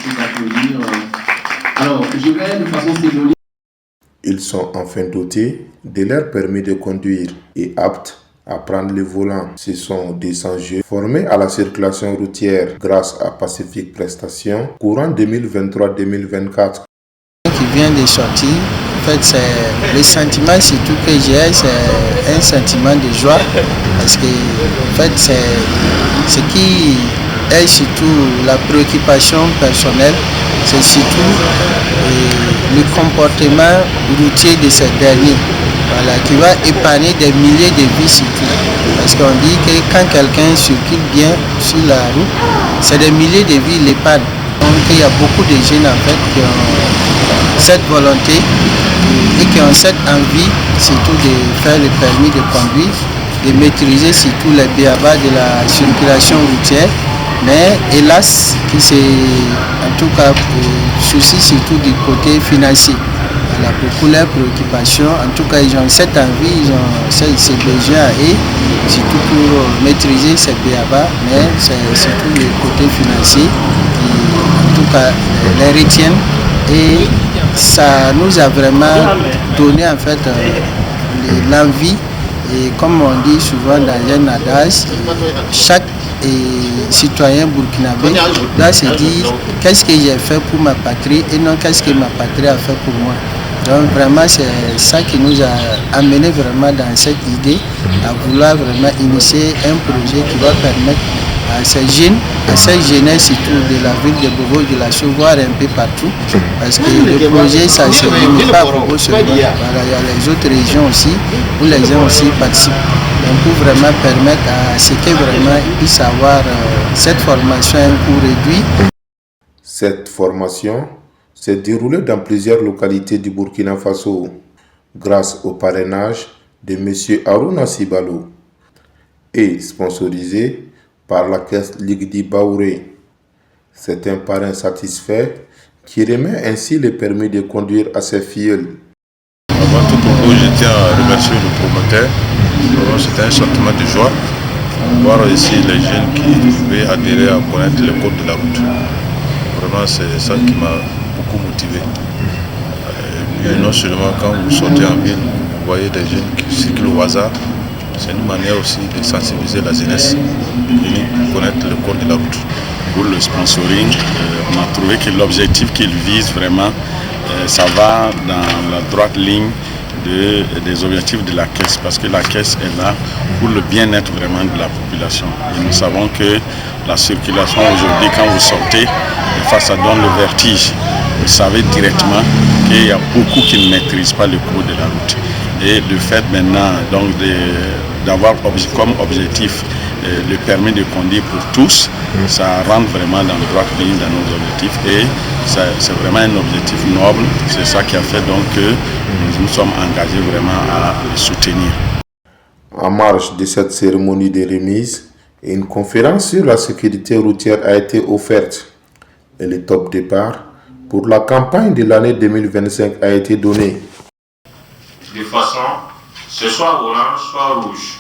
faut applaudir. Alors, je vais de façon symbolique. Ils sont enfin dotés de leur permis de conduire et aptes à prendre le volant. Ce sont des enjeux formés à la circulation routière grâce à Pacific Prestations courant 2023-2024. Qui vient de sortir, en fait, c'est le sentiment surtout que j'ai, c'est un sentiment de joie parce que en fait, c'est ce qui est surtout la préoccupation personnelle, c'est surtout le comportement routier de ces derniers, voilà, qui va épargner des milliers de vies surtout. Parce qu'on dit que quand quelqu'un circule bien sur la route, c'est des milliers de vies l'épargne. Donc il y a beaucoup de jeunes en fait qui ont cette volonté et qui ont cette envie surtout de faire le permis de conduire, de maîtriser surtout les béabas de la circulation routière. Mais hélas, qui c'est en tout cas souci surtout du côté financier. Voilà, beaucoup leurs préoccupations, en tout cas ils ont cette envie, ils ont ces besoins et surtout pour maîtriser ces béabas, mais c'est surtout le côté financier qui en tout cas les retiennent et ça nous a vraiment donné en fait l'envie et comme on dit souvent dans un adage, chaque citoyen burkinabé doit se dire qu'est-ce que j'ai fait pour ma patrie et non qu'est-ce que ma patrie a fait pour moi. Donc vraiment c'est ça qui nous a amené vraiment dans cette idée à vouloir vraiment initier un projet qui va permettre à ces jeunes, à cette jeunesse surtout de la ville de Bobo de la voir un peu partout parce que le projet ça ne se limite pas à Bobo seulement. Voilà, il y a les autres régions aussi où les gens aussi participent. Donc pour vraiment permettre à ce que vraiment ils puissent avoir cette formation à un coût réduit. Cette formation s'est déroulée dans plusieurs localités du Burkina Faso grâce au parrainage de M. Harouna Sibalo et sponsorisée par la caisse Ligdi Baouré. C'est un parrain satisfait qui remet ainsi le permis de conduire à ses filleuls. Avant tout propos, je tiens à remercier le promoteur. C'était un sentiment de joie. Voir ici les jeunes qui pouvaient adhérer à connaître le code de la route. Vraiment, c'est ça qui m'a beaucoup motivé. Et non seulement quand vous sortez en ville, vous voyez des jeunes qui circulent au hasard. C'est une manière aussi de sensibiliser la jeunesse, de venir connaître le code de la route. Pour le sponsoring, on a trouvé que l'objectif qu'il vise vraiment, ça va dans la droite ligne des objectifs de la caisse, parce que la caisse est là pour le bien-être vraiment de la population. Et nous savons que la circulation aujourd'hui, quand vous sortez, des fois ça donne le vertige. Vous savez directement qu'il y a beaucoup qui ne maîtrisent pas le code de la route. Et le fait maintenant donc d'avoir comme objectif le permis de conduire pour tous, ça rentre vraiment dans le droit ligne dans nos objectifs et c'est vraiment un objectif noble. C'est ça qui a fait donc que nous nous sommes engagés vraiment à le soutenir. En marge de cette cérémonie de remise, une conférence sur la sécurité routière a été offerte et le top départ pour la campagne de l'année 2025 a été donné. De façon, ce soit orange, soit rouge.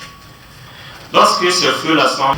Lorsque ce feu-là semble